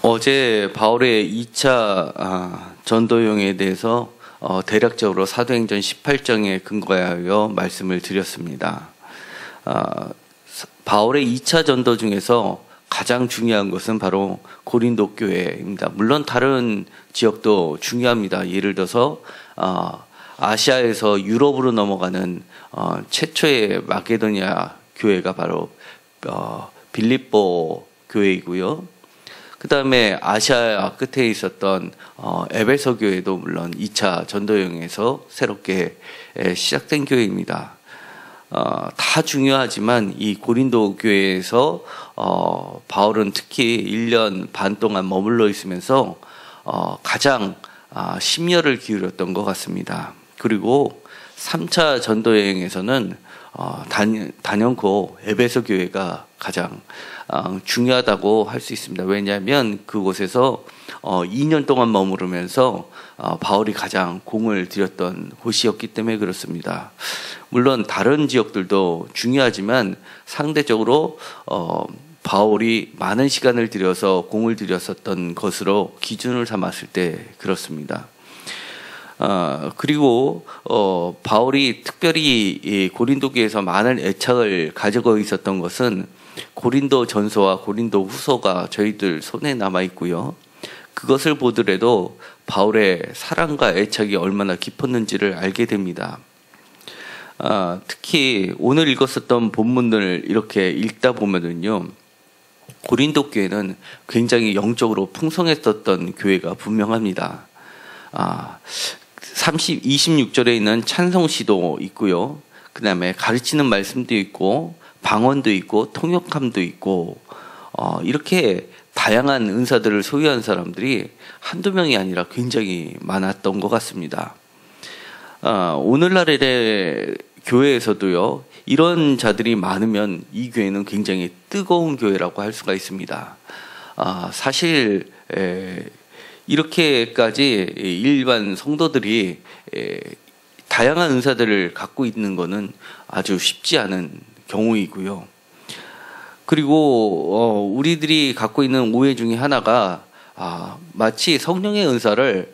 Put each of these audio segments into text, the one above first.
어제 바울의 2차 전도여행에 대해서 대략적으로 사도행전 18장에 근거하여 말씀을 드렸습니다. 바울의 2차 전도 중에서 가장 중요한 것은 바로 고린도 교회입니다. 물론 다른 지역도 중요합니다. 예를 들어서 아시아에서 유럽으로 넘어가는 최초의 마게도니아 교회가 바로 빌립보 교회이고요. 그 다음에 아시아 끝에 있었던 에베소 교회도 물론 2차 전도여행에서 새롭게 시작된 교회입니다. 다 중요하지만 이 고린도 교회에서 바울은 특히 1년 반 동안 머물러 있으면서 가장 심려를 기울였던 것 같습니다. 그리고 3차 전도여행에서는 단연코 에베소 교회가 가장 중요하다고 할 수 있습니다. 왜냐하면 그곳에서 2년 동안 머무르면서 바울이 가장 공을 들였던 곳이었기 때문에 그렇습니다. 물론 다른 지역들도 중요하지만 상대적으로 바울이 많은 시간을 들여서 공을 들였었던 것으로 기준을 삼았을 때 그렇습니다. 그리고 바울이 특별히 이 고린도 교회에서 많은 애착을 가지고 있었던 것은 고린도 전서와 고린도 후서가 저희들 손에 남아 있고요. 그것을 보더라도 바울의 사랑과 애착이 얼마나 깊었는지를 알게 됩니다. 특히 오늘 읽었었던 본문을 이렇게 읽다 보면은요, 고린도 교회는 굉장히 영적으로 풍성했었던 교회가 분명합니다. 26절에 있는 찬송시도 있고요. 그 다음에 가르치는 말씀도 있고 방언도 있고 통역함도 있고 이렇게 다양한 은사들을 소유한 사람들이 한두 명이 아니라 굉장히 많았던 것 같습니다. 오늘날의 교회에서도요, 이런 자들이 많으면 이 교회는 굉장히 뜨거운 교회라고 할 수가 있습니다. 사실 이렇게까지 일반 성도들이 다양한 은사들을 갖고 있는 것은 아주 쉽지 않은 경우이고요. 그리고 우리들이 갖고 있는 오해 중에 하나가 마치 성령의 은사를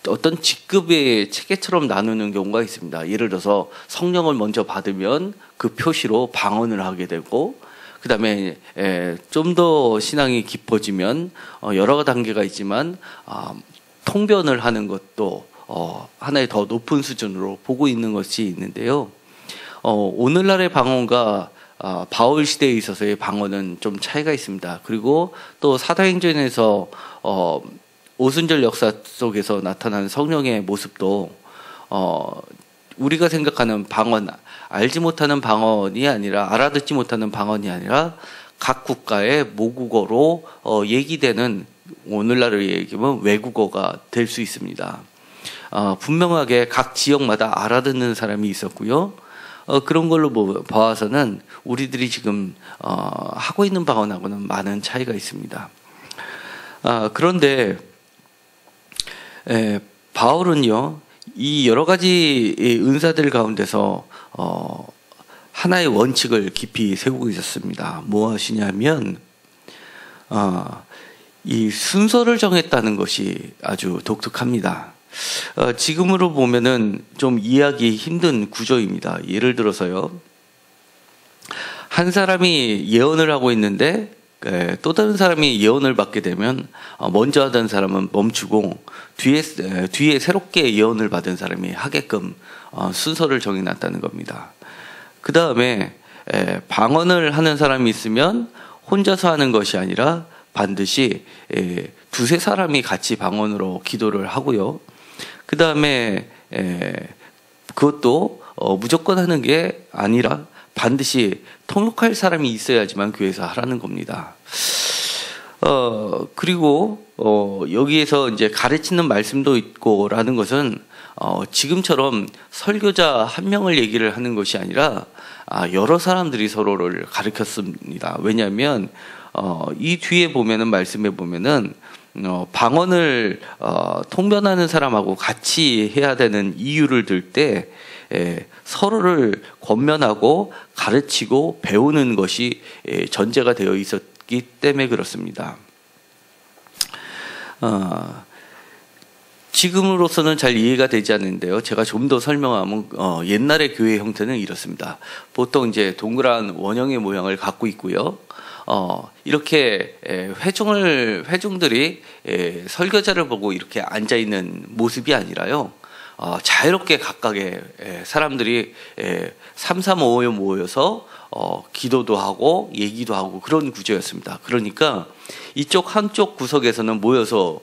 어떤 직급의 체계처럼 나누는 경우가 있습니다. 예를 들어서 성령을 먼저 받으면 그 표시로 방언을 하게 되고, 그 다음에 좀 더 신앙이 깊어지면 여러 단계가 있지만 통변을 하는 것도 하나의 더 높은 수준으로 보고 있는 것이 있는데요. 오늘날의 방언과 바울 시대에 있어서의 방언은 좀 차이가 있습니다. 그리고 또 사도행전에서 오순절 역사 속에서 나타난 성령의 모습도 우리가 생각하는 방언, 알지 못하는 방언이 아니라, 알아듣지 못하는 방언이 아니라 각 국가의 모국어로 얘기되는, 오늘날을 얘기하면 외국어가 될 수 있습니다. 분명하게 각 지역마다 알아듣는 사람이 있었고요. 그런 걸로 봐서는 우리들이 지금 하고 있는 방언하고는 많은 차이가 있습니다. 그런데 바울은요, 이 여러 가지 은사들 가운데서 하나의 원칙을 깊이 세우고 있었습니다. 무엇이냐면 이 순서를 정했다는 것이 아주 독특합니다. 지금으로 보면은 좀 이해하기 힘든 구조입니다. 예를 들어서요, 한 사람이 예언을 하고 있는데 또 다른 사람이 예언을 받게 되면 먼저 하던 사람은 멈추고 뒤에 새롭게 예언을 받은 사람이 하게끔 순서를 정해놨다는 겁니다. 그 다음에 방언을 하는 사람이 있으면 혼자서 하는 것이 아니라 반드시 두세 사람이 같이 방언으로 기도를 하고요. 그 다음에 그것도 무조건 하는 게 아니라 반드시 통역할 사람이 있어야지만 교회에서 하라는 겁니다. 그리고 여기에서 이제 가르치는 말씀도 있고라는 것은 지금처럼 설교자 한 명을 얘기를 하는 것이 아니라 여러 사람들이 서로를 가르쳤습니다. 왜냐하면 이 뒤에 보면은, 말씀에 보면은 방언을 통변하는 사람하고 같이 해야 되는 이유를 들 때 서로를 권면하고 가르치고 배우는 것이 전제가 되어 있었기 때문에 그렇습니다. 지금으로서는 잘 이해가 되지 않는데요. 제가 좀 더 설명하면 옛날의 교회 형태는 이렇습니다. 보통 이제 동그란 원형의 모양을 갖고 있고요. 이렇게 회중들이 설교자를 보고 이렇게 앉아 있는 모습이 아니라요. 자유롭게 각각의 사람들이 3, 3, 5에 모여서 기도도 하고 얘기도 하고 그런 구조였습니다. 그러니까 이쪽 한쪽 구석에서는 모여서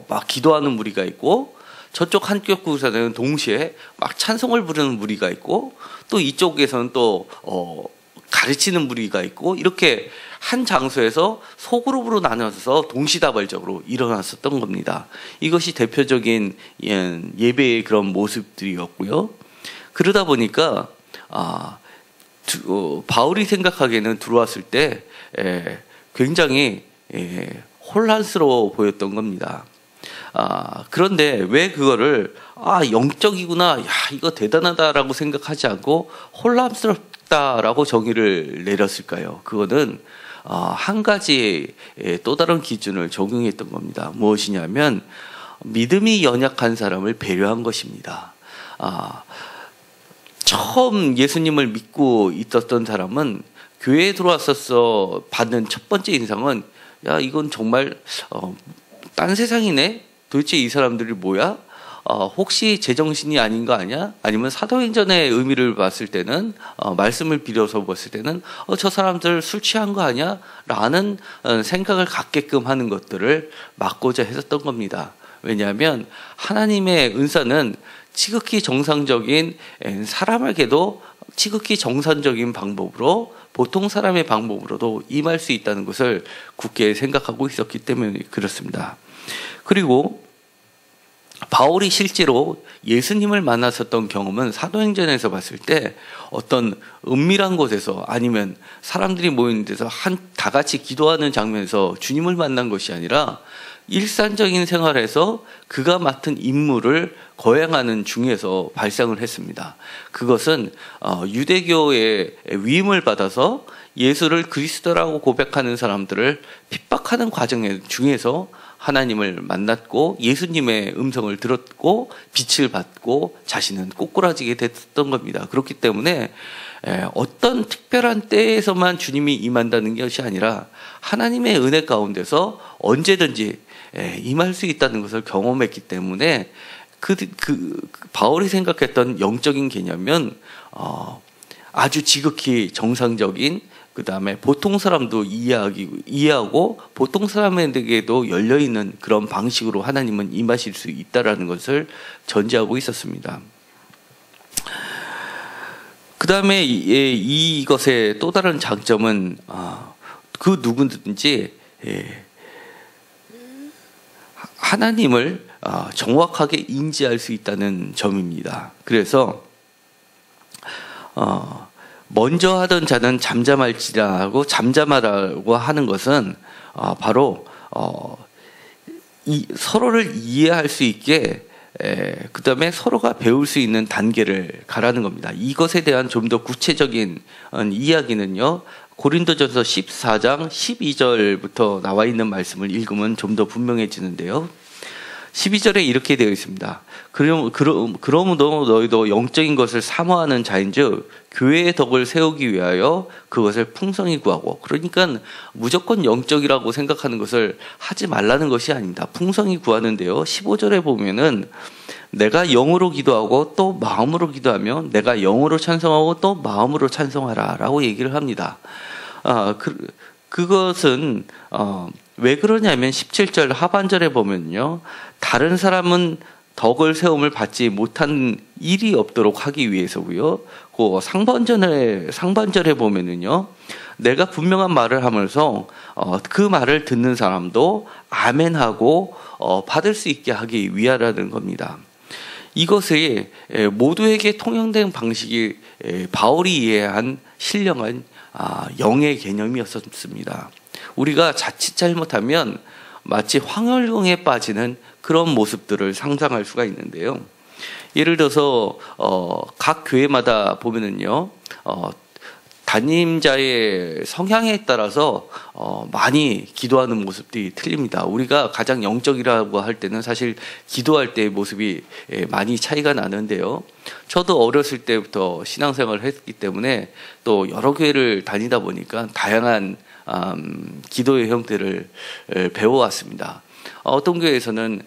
막 기도하는 무리가 있고, 저쪽 한쪽 구석에서는 동시에 막 찬송을 부르는 무리가 있고, 또 이쪽에서는 또 가르치는 무리가 있고, 이렇게 한 장소에서 소그룹으로 나눠서 동시다발적으로 일어났었던 겁니다. 이것이 대표적인 예배의 그런 모습들이었고요. 그러다 보니까 바울이 생각하기에는 들어왔을 때 굉장히 혼란스러워 보였던 겁니다. 그런데 왜 그거를 영적이구나, 야 이거 대단하다라고 생각하지 않고 혼란스럽다라고 정의를 내렸을까요? 그거는 한 가지 또 다른 기준을 적용했던 겁니다. 무엇이냐면 믿음이 연약한 사람을 배려한 것입니다. 처음 예수님을 믿고 있었던 사람은 교회에 들어왔어서 받는 첫 번째 인상은, 야 이건 정말 딴 세상이네? 도대체 이 사람들이 뭐야? 혹시 제정신이 아닌 거 아니야? 아니면 사도행전의 의미를 봤을 때는, 말씀을 빌어서 봤을 때는 저 사람들 술 취한 거 아니야? 라는 생각을 갖게끔 하는 것들을 막고자 했었던 겁니다. 왜냐하면 하나님의 은사는 지극히 정상적인, 사람에게도 지극히 정상적인 방법으로, 보통 사람의 방법으로도 임할 수 있다는 것을 굳게 생각하고 있었기 때문에 그렇습니다. 그리고 바울이 실제로 예수님을 만났었던 경험은 사도행전에서 봤을 때 어떤 은밀한 곳에서, 아니면 사람들이 모이는 데서 다 같이 기도하는 장면에서 주님을 만난 것이 아니라 일상적인 생활에서 그가 맡은 임무를 거행하는 중에서 발생을 했습니다. 그것은 유대교의 위임을 받아서 예수를 그리스도라고 고백하는 사람들을 핍박하는 과정 중에서 하나님을 만났고, 예수님의 음성을 들었고, 빛을 받고 자신은 꼬꾸라지게 됐던 겁니다. 그렇기 때문에 어떤 특별한 때에서만 주님이 임한다는 것이 아니라 하나님의 은혜 가운데서 언제든지 임할 수 있다는 것을 경험했기 때문에 바울이 생각했던 영적인 개념은 아주 지극히 정상적인, 그 다음에 보통 사람도 이해하고 보통 사람에게도 열려있는 그런 방식으로 하나님은 임하실 수 있다는 것을 전제하고 있었습니다. 그 다음에 이것의 또 다른 장점은 그 누구든지 하나님을 정확하게 인지할 수 있다는 점입니다. 그래서 먼저 하던 자는 잠잠할지라고, 잠잠하라고 하는 것은 바로 서로를 이해할 수 있게, 그 다음에 서로가 배울 수 있는 단계를 가라는 겁니다. 이것에 대한 좀 더 구체적인 이야기는요, 고린도전서 14장 12절부터 나와 있는 말씀을 읽으면 좀 더 분명해지는데요. 12절에 이렇게 되어 있습니다. 그러므로 너희도 영적인 것을 사모하는 자인즉 교회의 덕을 세우기 위하여 그것을 풍성히 구하고, 그러니까 무조건 영적이라고 생각하는 것을 하지 말라는 것이 아닙니다. 풍성히 구하는데요, 15절에 보면은 내가 영으로 기도하고 또 마음으로 기도하며 내가 영으로 찬송하고 또 마음으로 찬송하라 라고 얘기를 합니다. 그것은 왜 그러냐면 17절 하반절에 보면요, 다른 사람은 덕을 세움을 받지 못한 일이 없도록 하기 위해서고요. 그 상반절에 보면은요, 내가 분명한 말을 하면서 그 말을 듣는 사람도 아멘하고 받을 수 있게 하기 위하라는 겁니다. 이것이 모두에게 통용된 방식이 바울이 이해한 신령한 영의 개념이었습니다. 우리가 자칫 잘못하면 마치 황홀경에 빠지는 그런 모습들을 상상할 수가 있는데요. 예를 들어서 각 교회마다 보면은요, 담임자의 성향에 따라서 많이 기도하는 모습들이 틀립니다. 우리가 가장 영적이라고 할 때는 사실 기도할 때의 모습이 많이 차이가 나는데요. 저도 어렸을 때부터 신앙생활을 했기 때문에 또 여러 교회를 다니다 보니까 다양한 기도의 형태를 배워왔습니다. 어떤 교회에서는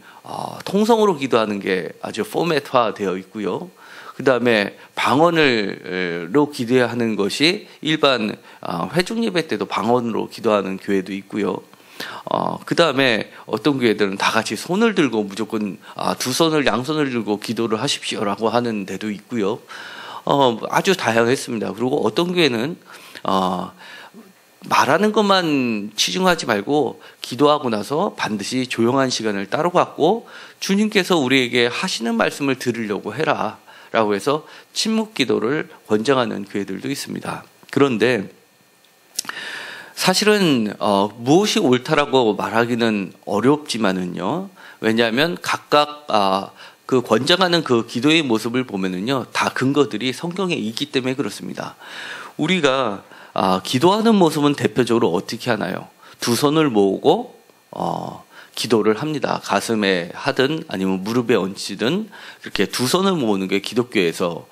통성으로 기도하는 게 아주 포맷화되어 있고요. 그 다음에 방언으로 기도하는 것이 일반 회중 예배 때도 방언으로 기도하는 교회도 있고요. 그 다음에 어떤 교회들은 다 같이 손을 들고 무조건 두 손을 양손을 들고 기도를 하십시오라고 하는 데도 있고요. 아주 다양했습니다. 그리고 어떤 교회는 말하는 것만 치중하지 말고 기도하고 나서 반드시 조용한 시간을 따로 갖고 주님께서 우리에게 하시는 말씀을 들으려고 해라 라고 해서 침묵 기도를 권장하는 교회들도 있습니다. 그런데 사실은 무엇이 옳다라고 말하기는 어렵지만은요. 왜냐하면 각각 그 권장하는 그 기도의 모습을 보면은요, 다 근거들이 성경에 있기 때문에 그렇습니다. 우리가 기도하는 모습은 대표적으로 어떻게 하나요? 두 손을 모으고 기도를 합니다. 가슴에 하든 아니면 무릎에 얹히든 그렇게 두 손을 모으는 게 기독교에서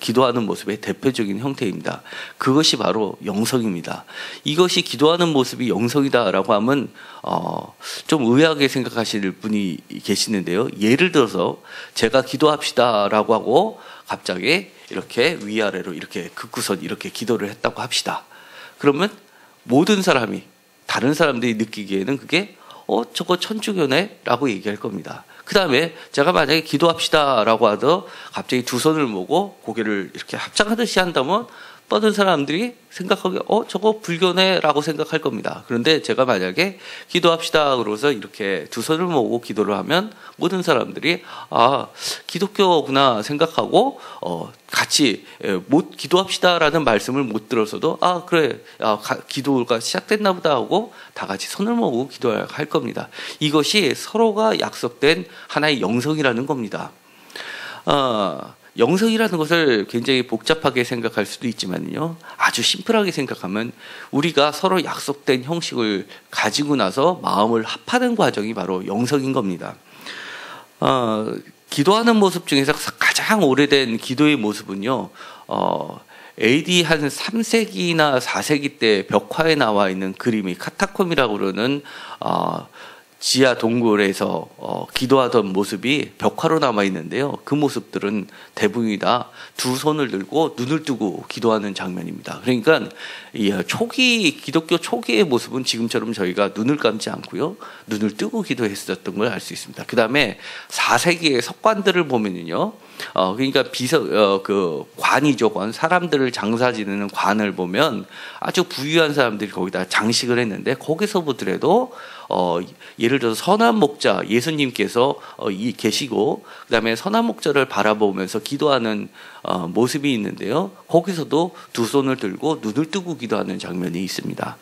기도하는 모습의 대표적인 형태입니다. 그것이 바로 영성입니다. 이것이 기도하는 모습이 영성이다라고 하면 좀 의아하게 생각하실 분이 계시는데요. 예를 들어서 제가 기도합시다라고 하고 갑자기 이렇게 위아래로 이렇게 긋고선 이렇게 기도를 했다고 합시다. 그러면 모든 사람이 다른 사람들이 느끼기에는 그게 저거 천주교네? 라고 얘기할 겁니다. 그 다음에 제가 만약에 기도합시다라고 하더 갑자기 두 손을 모으고 고개를 이렇게 합장하듯이 한다면 뻗은 사람들이 생각하기에 저거 불교네? 라고 생각할 겁니다. 그런데 제가 만약에 기도합시다 그러고서 이렇게 두 손을 모으고 기도를 하면 모든 사람들이 기독교구나 생각하고 같이 기도합시다라는 말씀을 못 들어서도 그래 기도가 시작됐나 보다 하고 다 같이 손을 모으고 기도할 겁니다. 이것이 서로가 약속된 하나의 영성이라는 겁니다. 영성이라는 것을 굉장히 복잡하게 생각할 수도 있지만요. 아주 심플하게 생각하면 우리가 서로 약속된 형식을 가지고 나서 마음을 합하는 과정이 바로 영성인 겁니다. 기도하는 모습 중에서 가장 오래된 기도의 모습은요. AD 한 3세기나 4세기 때 벽화에 나와 있는 그림이 카타콤이라고 그러는 지하 동굴에서 기도하던 모습이 벽화로 남아 있는데요. 그 모습들은 대부분이 다 두 손을 들고 눈을 뜨고 기도하는 장면입니다. 그러니까 기독교 초기의 모습은 지금처럼 저희가 눈을 감지 않고요, 눈을 뜨고 기도했었던 걸 알 수 있습니다. 그 다음에 4세기의 석관들을 보면요, 그러니까 관이죠, 관. 사람들을 장사 지내는 관을 보면 아주 부유한 사람들이 거기다 장식을 했는데 거기서 보더라도 예를 들어서 선한 목자 예수님께서 계시고 그다음에 선한 목자를 바라보면서 기도하는 모습이 있는데요. 거기서도 두 손을 들고 눈을 뜨고 기도하는 장면이 있습니다.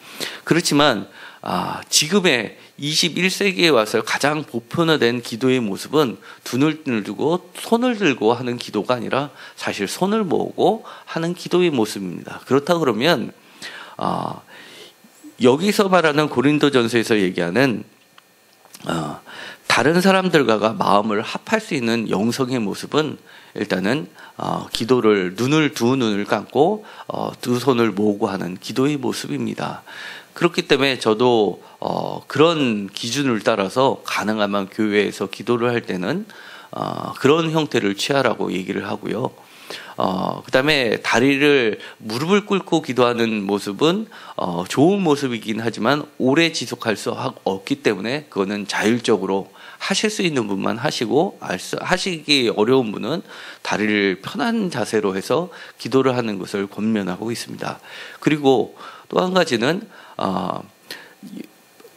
그렇지만 지금의 21세기에 와서 가장 보편화된 기도의 모습은 두 눈을 뜨고 손을 들고 하는 기도가 아니라 사실 손을 모으고 하는 기도의 모습입니다. 그렇다 그러면 여기서 말하는 고린도전서에서 얘기하는 다른 사람들과 마음을 합할 수 있는 영성의 모습은 일단은 기도를 두 눈을 감고 두 손을 모으고 하는 기도의 모습입니다. 그렇기 때문에 저도 그런 기준을 따라서 가능하면 교회에서 기도를 할 때는 그런 형태를 취하라고 얘기를 하고요. 그 다음에 무릎을 꿇고 기도하는 모습은 좋은 모습이긴 하지만 오래 지속할 수 없기 때문에 그거는 자율적으로 하실 수 있는 분만 하시고 하시기 어려운 분은 다리를 편한 자세로 해서 기도를 하는 것을 권면하고 있습니다. 그리고 또 한 가지는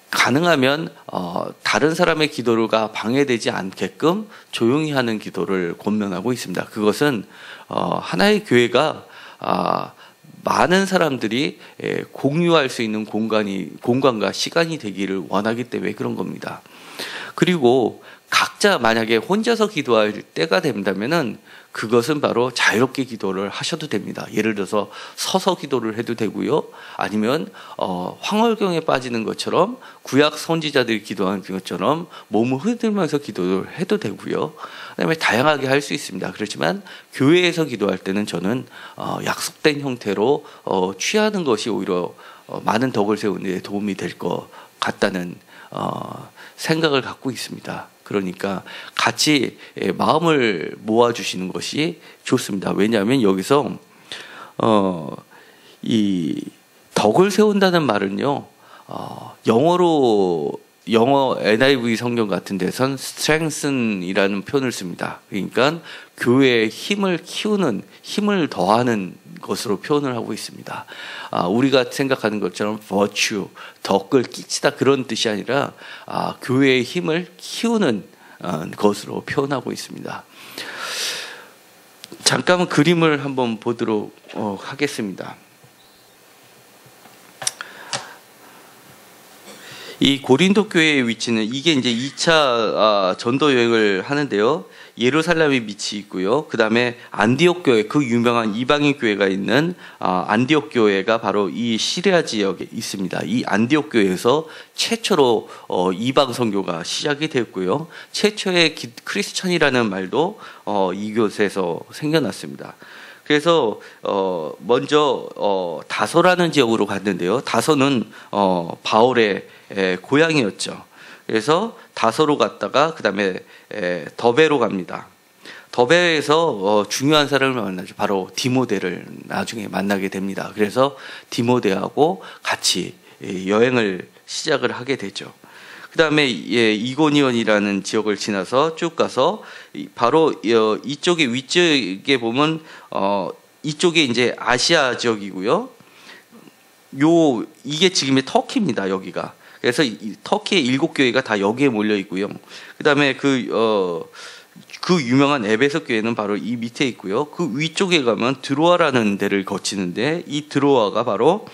가능하면 다른 사람의 기도가 방해되지 않게끔 조용히 하는 기도를 권면하고 있습니다. 그것은 하나의 교회가 많은 사람들이 공유할 수 있는 공간과 시간이 되기를 원하기 때문에 그런 겁니다. 그리고 각자 만약에 혼자서 기도할 때가 된다면은 그것은 바로 자유롭게 기도를 하셔도 됩니다. 예를 들어서 서서 기도를 해도 되고요. 아니면 황홀경에 빠지는 것처럼 구약 선지자들이 기도하는 것처럼 몸을 흔들면서 기도를 해도 되고요. 그다음에 다양하게 할 수 있습니다. 그렇지만 교회에서 기도할 때는 저는 약속된 형태로 취하는 것이 오히려 많은 덕을 세우는 데 도움이 될 것 같다는 생각을 갖고 있습니다. 그러니까 같이 마음을 모아주시는 것이 좋습니다. 왜냐하면 여기서 이 덕을 세운다는 말은요, 영어 NIV 성경 같은 데선 strengthen이라는 표현을 씁니다. 그러니까 교회의 힘을 키우는, 힘을 더하는 것으로 표현을 하고 있습니다. 우리가 생각하는 것처럼 virtue, 덕을 끼치다 그런 뜻이 아니라 교회의 힘을 키우는 것으로 표현하고 있습니다. 잠깐 그림을 한번 보도록 하겠습니다. 이 고린도 교회의 위치는 이게 이제 2차 전도 여행을 하는데요. 예루살렘에 위치 있고요. 그 다음에 안디옥 교회, 그 유명한 이방인 교회가 있는 안디옥 교회가 바로 이 시리아 지역에 있습니다. 이 안디옥 교회에서 최초로 이방 선교가 시작이 됐고요. 최초의 크리스천이라는 말도 이곳에서 생겨났습니다. 그래서 먼저 다소라는 지역으로 갔는데요. 다소는 바울의 고향이었죠. 그래서 다소로 갔다가 그 다음에 더베로 갑니다. 더베에서 중요한 사람을 만나죠. 바로 디모데를 나중에 만나게 됩니다. 그래서 디모데하고 같이 여행을 시작을 하게 되죠. 그 다음에 이고니온이라는 지역을 지나서 쭉 가서 바로 이쪽에 위쪽에 보면 이쪽에 이제 아시아 지역이고요. 이게 지금의 터키입니다. 여기가. 그래서 터키의 7교회가 다 여기에 몰려 있고요. 그 다음에 그 유명한 에베소 교회는 바로 이 밑에 있고요. 그 위쪽에 가면 드로아라는 데를 거치는데 이 드로아가 바로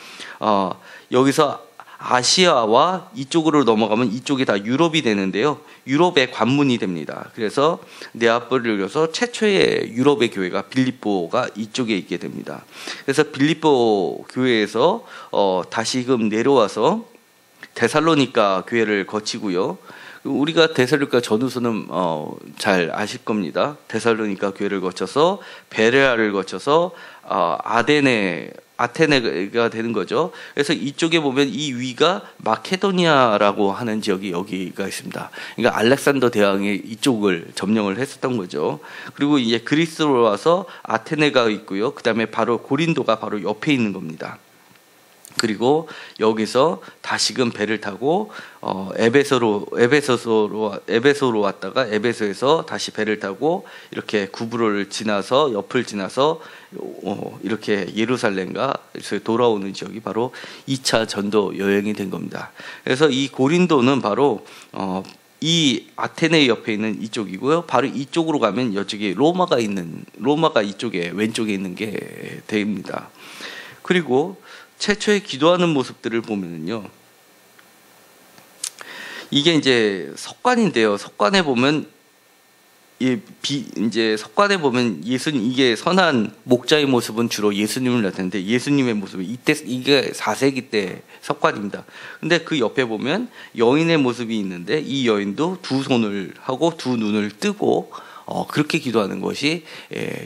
여기서 아시아와 이쪽으로 넘어가면 이쪽이 다 유럽이 되는데요. 유럽의 관문이 됩니다. 그래서 네아폴을 이어서 최초의 유럽의 교회가 빌립보가 이쪽에 있게 됩니다. 그래서 빌립보 교회에서 다시금 내려와서 데살로니가 교회를 거치고요. 우리가 데살로니가 전후서는 잘 아실 겁니다. 데살로니가 교회를 거쳐서 베레아를 거쳐서 아테네가 되는 거죠. 그래서 이쪽에 보면 이 위가 마케도니아라고 하는 지역이 여기가 있습니다. 그러니까 알렉산더 대왕이 이쪽을 점령을 했었던 거죠. 그리고 이제 그리스로 와서 아테네가 있고요. 그 다음에 바로 고린도가 바로 옆에 있는 겁니다. 그리고 여기서 다시금 배를 타고 에베소로 왔다가 에베소에서 다시 배를 타고 이렇게 구브로를 지나서 옆을 지나서 이렇게 예루살렘과 돌아오는 지역이 바로 2차 전도 여행이 된 겁니다. 그래서 이 고린도는 바로 이 아테네 옆에 있는 이쪽이고요. 바로 이쪽으로 가면 이쪽에 로마가 이쪽에 왼쪽에 있는 게 됩니다. 그리고 최초에 기도하는 모습들을 보면은요, 이게 이제 석관인데요. 석관에 보면 석관에 보면 이게 선한 목자의 모습은 주로 예수님을 나타내는데 예수님의 모습은 이게 4세기 때 석관입니다. 근데 그 옆에 보면 여인의 모습이 있는데 이 여인도 두 손을 하고 두 눈을 뜨고 그렇게 기도하는 것이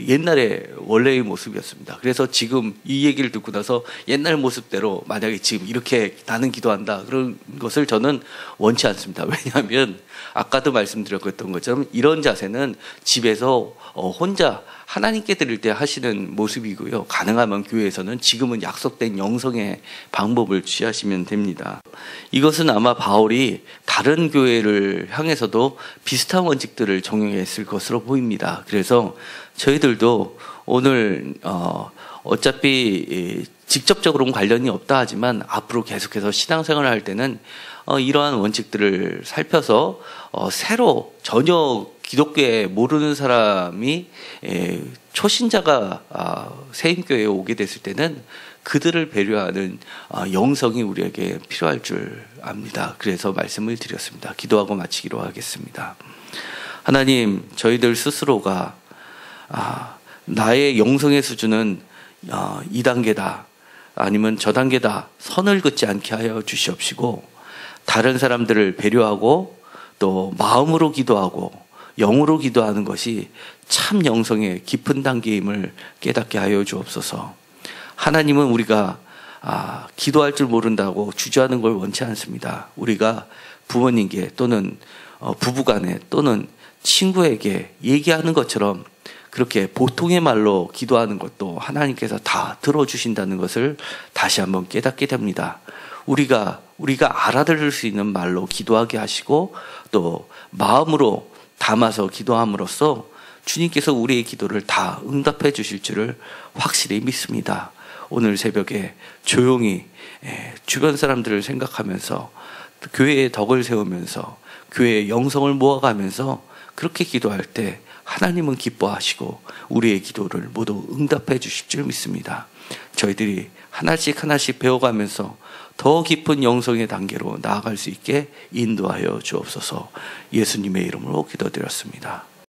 옛날의 원래의 모습이었습니다. 그래서 지금 이 얘기를 듣고 나서 옛날 모습대로 만약에 지금 이렇게 나는 기도한다 그런 것을 저는 원치 않습니다. 왜냐하면 아까도 말씀드렸던 것처럼 이런 자세는 집에서 혼자 하나님께 드릴 때 하시는 모습이고요. 가능하면 교회에서는 지금은 약속된 영성의 방법을 취하시면 됩니다. 이것은 아마 바울이 다른 교회를 향해서도 비슷한 원칙들을 적용했을 것으로 보입니다. 그래서 저희들도 오늘 어차피 직접적으로는 관련이 없다 하지만 앞으로 계속해서 신앙생활을 할 때는 이러한 원칙들을 살펴서 새로 전혀 기독교에 모르는 사람이 초신자가 세임교회에 오게 됐을 때는 그들을 배려하는 영성이 우리에게 필요할 줄 압니다. 그래서 말씀을 드렸습니다. 기도하고 마치기로 하겠습니다. 하나님, 저희들 스스로가 나의 영성의 수준은 2단계다 아니면 저단계다 선을 긋지 않게 하여 주시옵시고, 다른 사람들을 배려하고 또 마음으로 기도하고 영으로 기도하는 것이 참 영성의 깊은 단계임을 깨닫게 하여 주옵소서. 하나님은 우리가 기도할 줄 모른다고 주저하는 걸 원치 않습니다. 우리가 부모님께 또는 부부간에 또는 친구에게 얘기하는 것처럼 그렇게 보통의 말로 기도하는 것도 하나님께서 다 들어주신다는 것을 다시 한번 깨닫게 됩니다. 우리가 알아들을 수 있는 말로 기도하게 하시고 또 마음으로 담아서 기도함으로써 주님께서 우리의 기도를 다 응답해 주실 줄을 확실히 믿습니다. 오늘 새벽에 조용히 주변 사람들을 생각하면서 교회의 덕을 세우면서 교회의 영성을 모아가면서 그렇게 기도할 때 하나님은 기뻐하시고 우리의 기도를 모두 응답해 주실 줄 믿습니다. 저희들이 하나씩 배워가면서 더 깊은 영성의 단계로 나아갈 수 있게 인도하여 주옵소서. 예수님의 이름으로 기도드렸습니다.